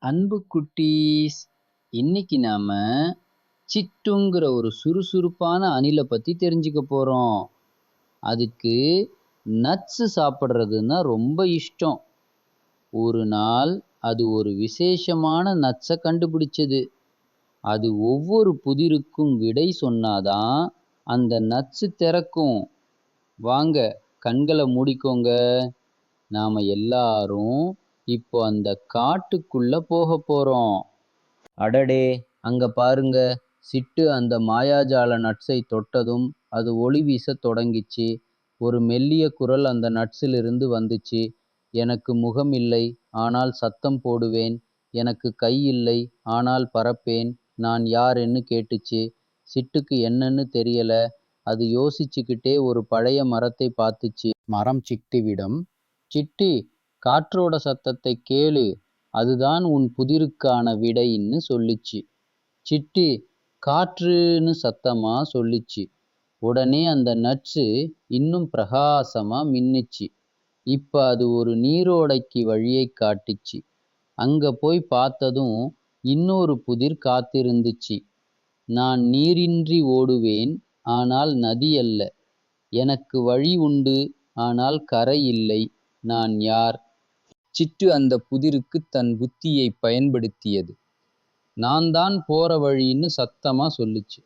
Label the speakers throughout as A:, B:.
A: அன்பு குட்டீஸ், இன்னைக்கு நாம சிட்டுங்கிற ஒரு சுறுசுறுப்பான அணிலை பத்தி தெரிஞ்சுக்க போறோம். அதுக்கு நட்ஸ் சாப்பிட்றதுன்னா ரொம்ப இஷ்டம். ஒரு நாள் அது ஒரு விசேஷமான நட்ஸை கண்டுபிடிச்சது. அது ஒவ்வொரு புதிருக்கும் விடை சொன்னாதான் அந்த நட்ஸ் திறக்கும். வாங்க, கண்களை மூடிக்கோங்க. நாம எல்லாரும் இப்போ அந்த காட்டுக்குள்ள போக போறோம். அடடே, அங்க பாருங்க! சிட்டு அந்த மாயாஜால நட்ஸை தொட்டதும் அது ஒளி வீச தொடங்கிச்சு. ஒரு மெல்லிய குரல் அந்த நட்ஸிலிருந்து வந்துச்சு. எனக்கு முகம் இல்லை, ஆனால் சத்தம் போடுவேன். எனக்கு கை இல்லை, ஆனால் பறப்பேன். நான் யாருன்னு கேட்டுச்சு. சிட்டுக்கு என்னன்னு தெரியல. அது யோசிச்சுக்கிட்டே ஒரு பழைய மரத்தை பார்த்துச்சு. மரம் சிட்டுவிடம், சிட்டி, காற்றோட சத்தத்தை கேளு, அதுதான் உன் புதிருக்கான விடைன்னு சொல்லிச்சு. சிட்டி காற்றுன்னு சத்தமா சொல்லிச்சு. உடனே அந்த நட்ஸு இன்னும் பிரகாசமா மின்னுச்சு. இப்ப அது ஒரு நீரோடைக்கு வழியை காட்டுச்சு. அங்க போய் பார்த்ததும் இன்னொரு புதிர் காத்திருந்துச்சு. நான் நீரின்றி ஓடுவேன், ஆனால் நதி அல்ல. எனக்கு வழி உண்டு, ஆனால் கரை இல்லை. நான் யார்? சிட்டு அந்த புதிருக்கு தன் புத்தியை பயன்படுத்தியது. நான் தான் போற வழின்னு சத்தமா சொல்லுச்சு.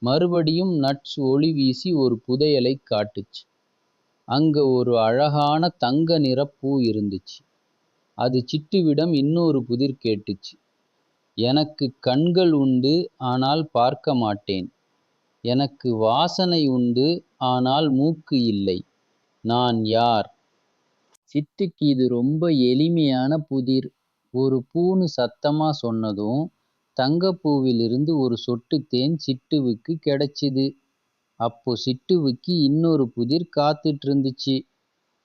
A: மறுபடியும் நட்ஸ் ஒளி வீசி ஒரு புதையலை காட்டுச்சு. அங்க ஒரு அழகான தங்க நிற பூ இருந்துச்சு. அது சிட்டுவிடம் இன்னொரு புதிர் கேட்டுச்சு. எனக்கு கண்கள் உண்டு, ஆனால் பார்க்க மாட்டேன். எனக்கு வாசனை உண்டு, ஆனால் மூக்கு இல்லை. நான் யார்? சிட்டுக்கு இது ரொம்ப எளிமையான புதிர். ஒரு பூன்னு சத்தமா சொன்னதும் தங்கப்பூவிலிருந்து ஒரு சொட்டு தேன் சிட்டுவுக்கு கிடைச்சிது. அப்போ சிட்டுவுக்கு இன்னொரு புதிர் காத்துட்டு இருந்துச்சு.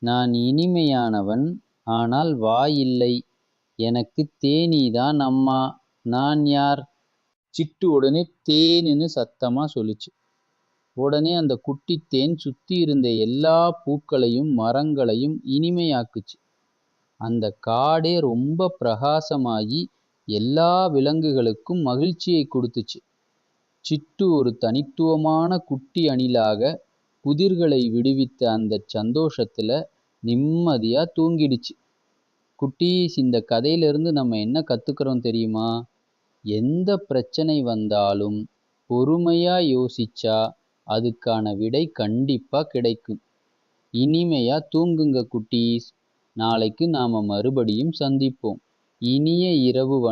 A: நான் இனிமையானவன், ஆனால் வாய் இல்லை. எனக்கு தேனீதான் அம்மா. நான் யார்? சிட்டு உடனே தேனுன்னு சத்தமா சொல்லுச்சு. உடனே அந்த குட்டி தேன் சுத்தி இருந்த எல்லா பூக்களையும் மரங்களையும் இனிமையாக்குச்சு. அந்த காடே ரொம்ப பிரகாசமாகி எல்லா விலங்குகளுக்கும் மகிழ்ச்சியை கொடுத்துச்சு. சிட்டு ஒரு தனித்துவமான குட்டி அணிலாக புதிர்களை விடுவித்த அந்த சந்தோஷத்துல நிம்மதியா தூங்கிடுச்சு. குட்டீஸ், இந்த கதையிலிருந்து நம்ம என்ன கத்துக்கிறோம் தெரியுமா? எந்த பிரச்சனை வந்தாலும் பொறுமையா யோசிச்சா அதுக்கான விடை கண்டிப்பா கிடைக்கும். இனிமையா தூங்குங்க குட்டீஸ். நாளைக்கு நாம மறுபடியும் சந்திப்போம். இனிய இரவு வணக்கம்.